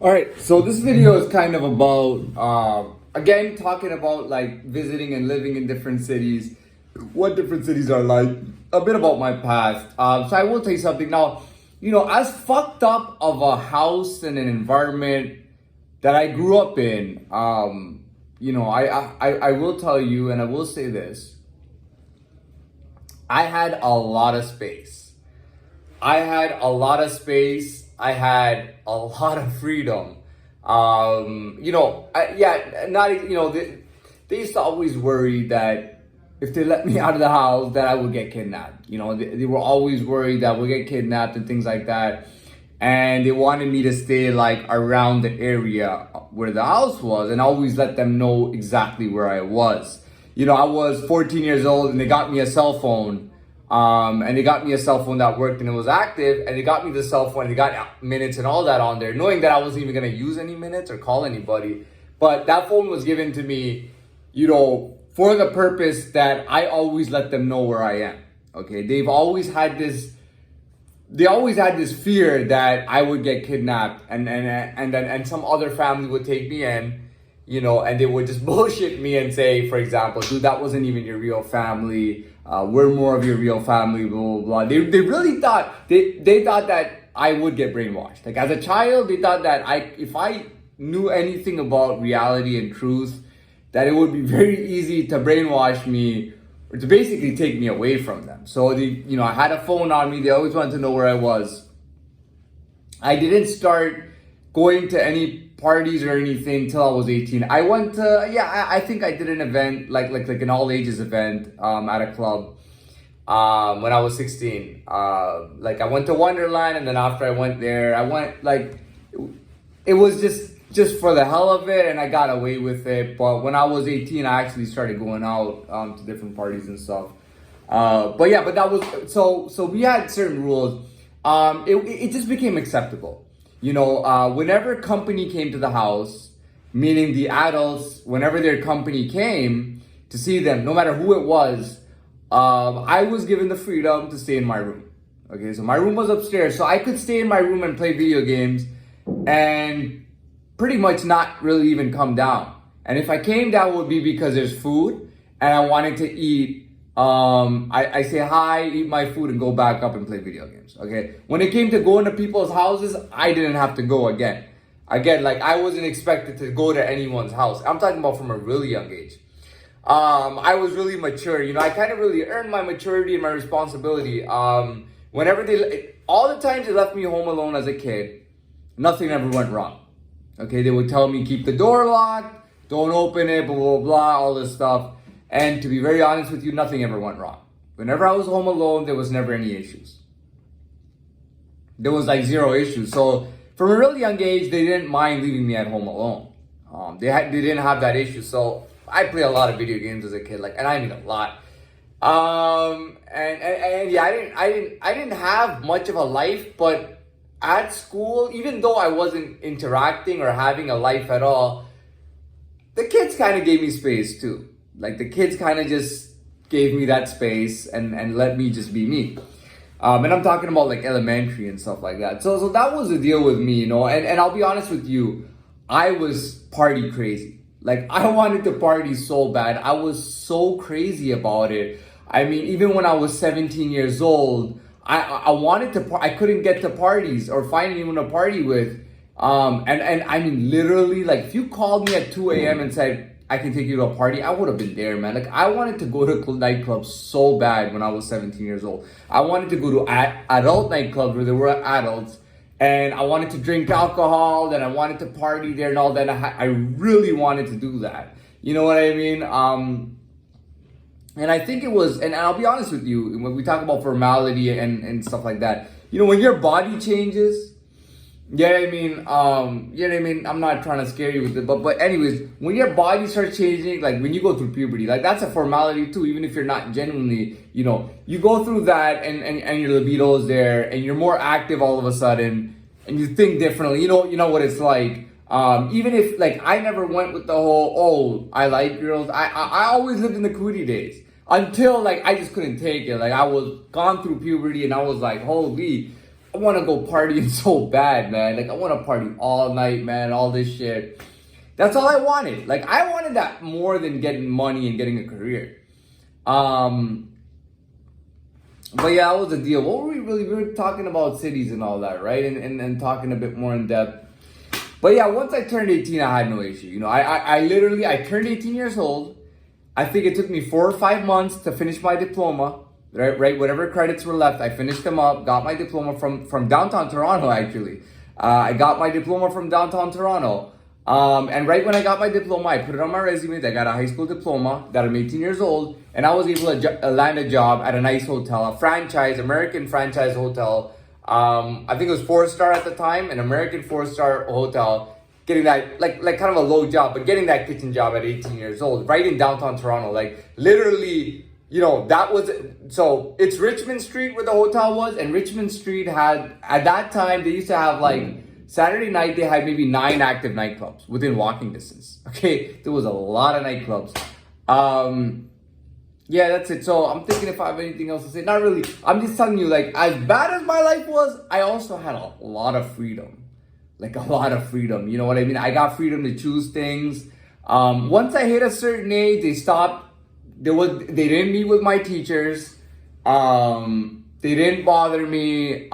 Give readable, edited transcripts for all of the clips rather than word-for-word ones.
All right, so this video is kind of about, again, talking about like visiting and living in different cities, what different cities are like, a bit about my past. So I will tell you something now, as fucked up of a house and an environment that I grew up in, I will tell you, and I will say this, I had a lot of space. I had a lot of space. I had a lot of freedom. They used to always worry that if they let me out of the house, that I would get kidnapped. They were always worried that we'll get kidnapped and things like that. And they wanted me to stay like around the area where the house was, and I always let them know exactly where I was. I was 14 years old and they got me a cell phone. And they got me a cell phone that worked and it was active, and they got me the cell phone, they got minutes and all that on there, knowing that I wasn't even gonna use any minutes or call anybody. But that phone was given to me, for the purpose that I always let them know where I am. Okay, they always had this fear that I would get kidnapped and some other family would take me in, and they would just bullshit me and say, for example, dude, that wasn't even your real family. We're more of your real family, blah, blah, blah. They really thought, they thought that I would get brainwashed. Like as a child, they thought that if I knew anything about reality and truth, that it would be very easy to brainwash me or to basically take me away from them. So I had a phone on me. They always wanted to know where I was. I didn't start going to any parties or anything till I was 18. I went to, I think I did an event, like an all ages event at a club when I was 16. I went to Wonderland, and then after I went there, it was just for the hell of it, and I got away with it. But when I was 18, I actually started going out to different parties and stuff. But that was, so we had certain rules. It just became acceptable. Whenever company came to the house, meaning the adults, whenever their company came to see them, no matter who it was, I was given the freedom to stay in my room. Okay, so my room was upstairs, so I could stay in my room and play video games and pretty much not really even come down. And if I came down, it would be because there's food and I wanted to eat. I say hi, eat my food, and go back up and play video games. Okay. When it came to going to people's houses, I didn't have to go again. I wasn't expected to go to anyone's house. I'm talking about from a really young age. I was really mature. I kind of really earned my maturity and my responsibility. All the times they left me home alone as a kid, nothing ever went wrong. Okay. They would tell me, keep the door locked, don't open it, blah, blah, blah, all this stuff. And to be very honest with you, nothing ever went wrong. Whenever I was home alone, there was never any issues. There was zero issues. So from a really young age, they didn't mind leaving me at home alone. They didn't have that issue. So I played a lot of video games as a kid, and I mean a lot. I didn't have much of a life, but at school, even though I wasn't interacting or having a life at all, the kids kind of gave me space too. The kids kind of just gave me that space and let me just be me. And I'm talking about elementary and stuff like that. So that was the deal with me, and I'll be honest with you, I was party crazy. I wanted to party so bad. I was so crazy about it. I mean, even when I was 17 years old, I wanted to, I couldn't get to parties or find anyone to party with. And I mean, literally, if you called me at 2 a.m. and said, I can take you to a party, I would have been there, man. I wanted to go to nightclubs so bad when I was 17 years old. I wanted to go to adult nightclubs where there were adults, and I wanted to drink alcohol, and I wanted to party there and all that. I really wanted to do that. You know what I mean? And I think it was, and I'll be honest with you, when we talk about formality and stuff like that, when your body changes, I'm not trying to scare you with it, but anyways, when your body starts changing, when you go through puberty, that's a formality too, even if you're not genuinely, you go through that and your libido is there and you're more active all of a sudden and you think differently. You know what it's like. Even if I never went with the whole, I like girls. I always lived in the cootie days until I just couldn't take it. I was gone through puberty and I was like, holy. want to go partying so bad, man. Like, I want to party all night, man, all this shit. That's all I wanted. Like, I wanted that more than getting money and getting a career. But yeah, that was the deal. What were we were talking about cities and all that, right? And talking a bit more in depth. But yeah, once I turned 18, I had no issue. You know, I literally turned 18 years old. I think it took me 4 or 5 months to finish my diploma, right? Whatever credits were left, I finished them up, got my diploma from downtown Toronto, actually. I got my diploma from downtown Toronto. And right when I got my diploma, I put it on my resume that I got a high school diploma, that I'm 18 years old, and I was able to land a job at a nice hotel, American franchise hotel. I think it was 4-star at the time, an American 4-star hotel, getting that, like kind of a low job, but getting that kitchen job at 18 years old, right in downtown Toronto. Like, literally, you know, that was, so it's Richmond Street where the hotel was, and Richmond Street had, at that time, they used to have, like, Saturday night, they had maybe 9 active nightclubs within walking distance. Okay, there was a lot of nightclubs. Yeah, that's it. So I'm thinking if I have anything else to say. Not really. I'm just telling you, like, as bad as my life was, I also had a lot of freedom. Like, a lot of freedom. You know what I mean? I got freedom to choose things. Once I hit a certain age, they stopped. They didn't meet with my teachers. They didn't bother me.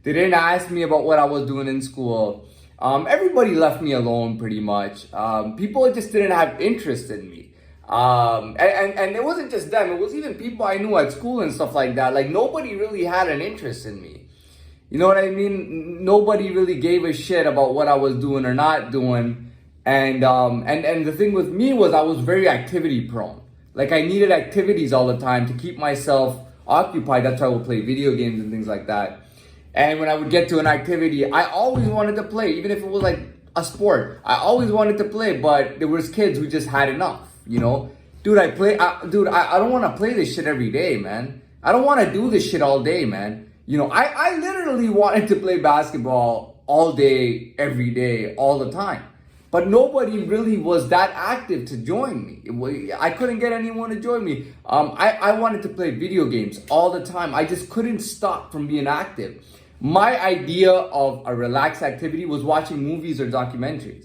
They didn't ask me about what I was doing in school. Everybody left me alone pretty much. People just didn't have interest in me. And it wasn't just them, it was even people I knew at school and stuff like that. Like, nobody really had an interest in me. You know what I mean? Nobody really gave a shit about what I was doing or not doing. And the thing with me was I was very activity prone. Like, I needed activities all the time to keep myself occupied. That's why I would play video games and things like that. And when I would get to an activity, I always wanted to play, even if it was like a sport. I always wanted to play, but there was kids who just had enough, you know? Dude, I don't want to play this shit every day, man. I don't want to do this shit all day, man. You know, I literally wanted to play basketball all day, every day, all the time. But nobody really was that active to join me. I couldn't get anyone to join me. I wanted to play video games all the time. I just couldn't stop from being active. My idea of a relaxed activity was watching movies or documentaries.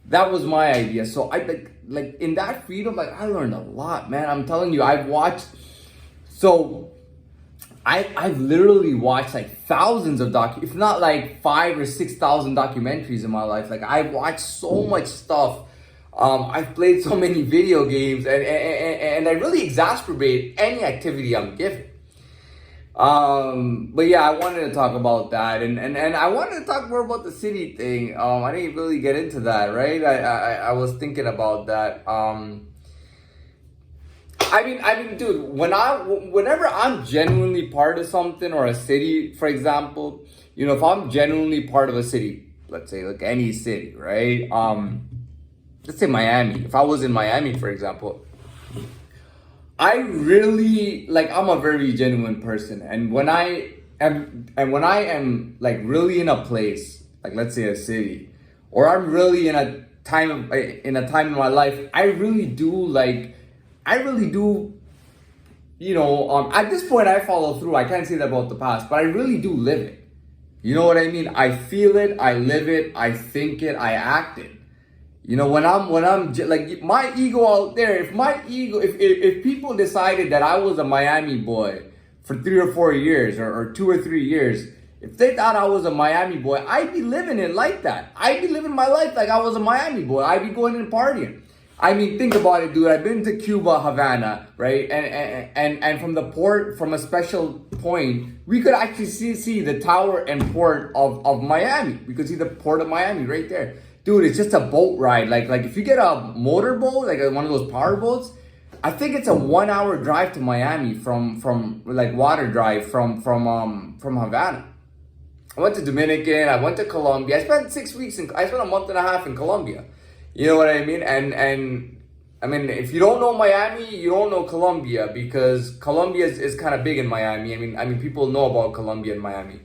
That was my idea. So I like in that freedom, like, I learned a lot, man. I'm telling you, I've literally watched like thousands of if not like 5,000 or 6,000 documentaries in my life. Like, I've watched so much stuff. I've played so many video games, and I really exacerbate any activity I'm given. But yeah, I wanted to talk about that, and I wanted to talk more about the city thing. I didn't really get into that, right? I was thinking about that. I mean, dude, whenever I'm genuinely part of something or a city, for example, you know, if I'm genuinely part of a city, let's say like any city, right? Let's say Miami. If I was in Miami, for example, I really, like, I'm a very genuine person, and when I am like really in a place, like let's say a city, or I'm really in a time in my life, I really do, you know, at this point I follow through. I can't say that about the past, but I really do live it. You know what I mean? I feel it, I live it, I think it, I act it. You know, when I'm like, my ego out there, if people decided that I was a Miami boy for 3 or 4 years or 2 or 3 years, if they thought I was a Miami boy, I'd be living it like that. I'd be living my life like I was a Miami boy. I'd be going and partying. I mean, think about it, dude. I've been to Cuba, Havana, right? And from the port, from a special point, we could actually see the tower and port of Miami. We could see the port of Miami right there. Dude, it's just a boat ride. Like if you get a motorboat, like one of those power boats, I think it's a 1 hour drive to Miami from like water drive from Havana. I went to Dominican, I went to Colombia. I spent 6 weeks I spent a month and a half in Colombia. You know what I mean? And I mean, if you don't know Miami, you don't know Colombia, because Colombia is kind of big in Miami. I mean, people know about Colombia and Miami.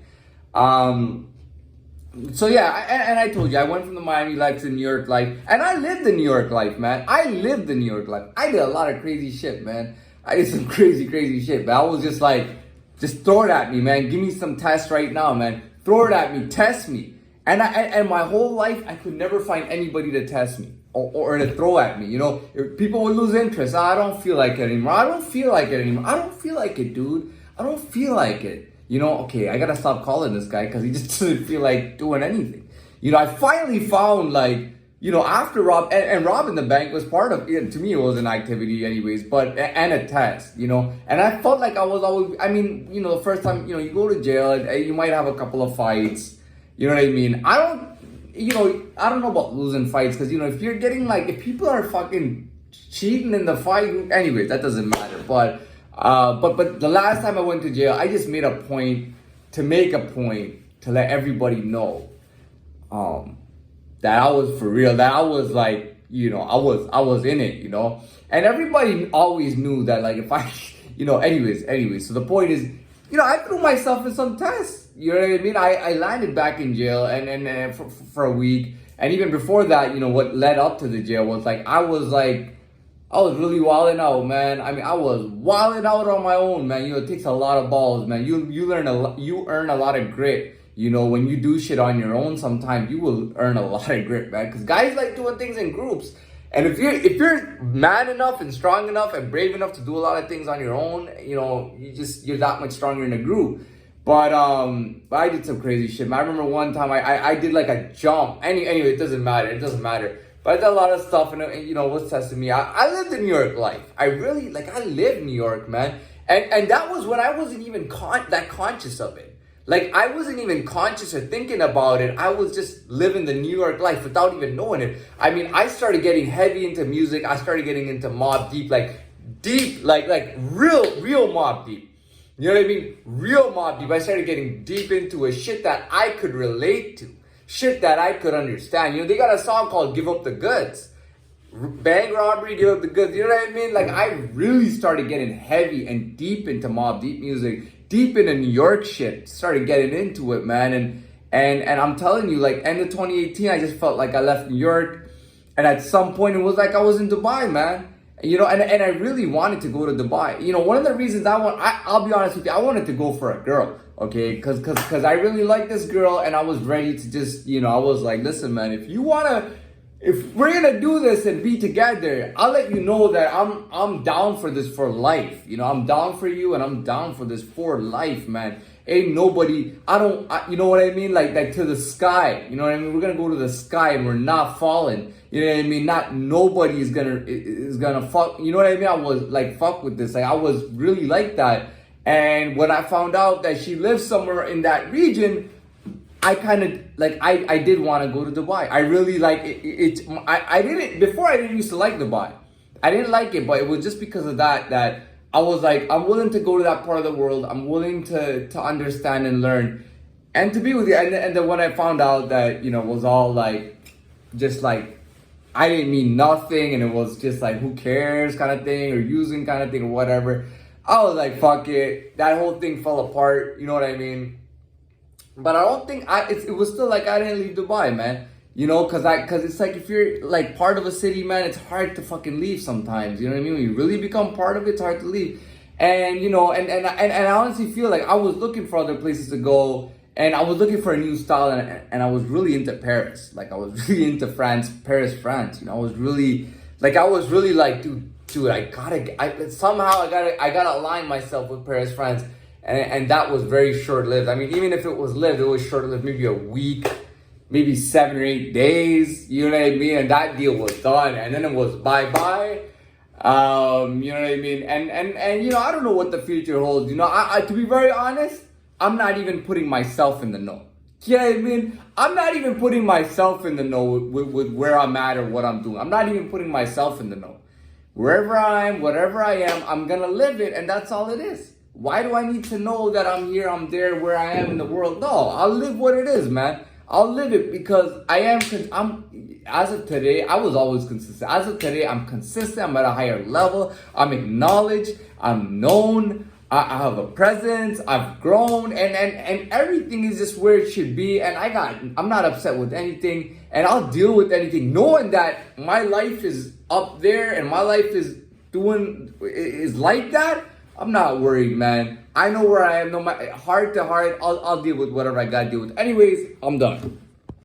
So yeah, and I told you, I went from the Miami life to the New York life, and I lived the New York life, man. I lived the New York life. I did a lot of crazy shit, man. I did some crazy shit, but I was just Just throw it at me, man. Give me some tests right now, man. Throw it at me. Test me. And my whole life, I could never find anybody to test me or to throw at me. You know, if people would lose interest. I don't feel like it anymore. I don't feel like it anymore. I don't feel like it, dude. I don't feel like it. You know, okay, I gotta stop calling this guy because he just doesn't feel like doing anything. You know, I finally found, like, you know, after Rob, and robbing the bank was part of it. To me, it was an activity anyways, but, and a test, you know. And I felt like I was always, I mean, you know, the first time, you know, you go to jail, you might have a couple of fights. You know what I mean? I don't know about losing fights because, you know, if you're getting, like, if people are fucking cheating in the fight, anyways, that doesn't matter. But the last time I went to jail, I just made a point to let everybody know, that I was for real, that I was like, you know, I was in it, you know, and everybody always knew that, like, if I, you know, anyways. So the point is, you know, I threw myself in some tests. You know what I mean? I landed back in jail and for a week, and even before that, you know, what led up to the jail was like I was really wilding out, man. I mean, I was wilding out on my own, man. You know, it takes a lot of balls, man. You earn a lot of grit. You know, when you do shit on your own, sometimes you will earn a lot of grit, man. Because guys like doing things in groups. And if you're man enough and strong enough and brave enough to do a lot of things on your own, you know, you're that much stronger in a group. But I did some crazy shit, man. I remember one time I did like a jump. Anyway, it doesn't matter. But I did a lot of stuff, and you know, what's testing me? I lived the New York life. I lived New York, man. And that was when I wasn't even that conscious of it. Like, I wasn't even conscious or thinking about it. I was just living the New York life without even knowing it. I mean, I started getting heavy into music. I started getting into Mobb Deep, like real Mobb Deep. You know what I mean? Real Mobb Deep. I started getting deep into a shit that I could relate to. Shit that I could understand. You know, they got a song called Give Up the Goods. Bank robbery, give up the goods. You know what I mean? Like, I really started getting heavy and deep into Mobb Deep music, deep into New York shit. Started getting into it, man. And I'm telling you, like, end of 2018, I just felt like I left New York. And at some point, it was like I was in Dubai, man. You know, and I really wanted to go to Dubai. You know, one of the reasons I'll be honest with you, I wanted to go for a girl, okay? Because I really like this girl, and I was ready to just, you know, I was like, listen, man, if we're gonna do this and be together, I'll let you know that I'm down for this for life. You know, I'm down for you, and I'm down for this for life, man. Ain't nobody, you know what I mean? Like to the sky, you know what I mean? We're gonna go to the sky and we're not falling. You know what I mean? Not nobody is gonna fuck, you know what I mean? I was like, fuck with this. Like, I was really like that. And when I found out that she lives somewhere in that region, I kind of, like, I did want to go to Dubai. I really, like, I didn't used to like Dubai. I didn't like it, but it was just because of that I was like, I'm willing to go to that part of the world. I'm willing to understand and learn and to be with you. And then when I found out that, you know, it was all like, just like, I didn't mean nothing, and it was just like, who cares kind of thing, or using kind of thing, or whatever. I was like, fuck it. That whole thing fell apart. You know what I mean? But I don't think it was still like I didn't leave Dubai, man. You know, cause it's like, if you're like part of a city, man, it's hard to fucking leave sometimes. You know what I mean? When you really become part of it, it's hard to leave. And you know, and I honestly feel like I was looking for other places to go, and I was looking for a new style, and I was really into Paris. Like, I was really into Paris, France. You know, I was really like, dude, I gotta align myself with Paris, France. And that was very short-lived. I mean, even if it was lived, it was short-lived, maybe a week, maybe 7 or 8 days, you know what I mean? And that deal was done, and then it was bye-bye. You know what I mean? And you know, I don't know what the future holds. You know, I to be very honest, I'm not even putting myself in the know. You know what I mean? I'm not even putting myself in the know with where I'm at or what I'm doing. I'm not even putting myself in the know. Wherever I am, whatever I am, I'm gonna live it, and that's all it is. Why do I need to know that I'm here, I'm there, where I am in the world? No, I'll live what it is, man. I'll live it because as of today, I was always consistent. As of today, I'm consistent. I'm at a higher level. I'm acknowledged. I'm known. I have a presence. I've grown, and everything is just where it should be. And I'm not upset with anything, and I'll deal with anything, knowing that my life is up there and my life is like that. I'm not worried, man. I know where I am. No, my heart to heart, I'll deal with whatever I gotta deal with. Anyways, I'm done.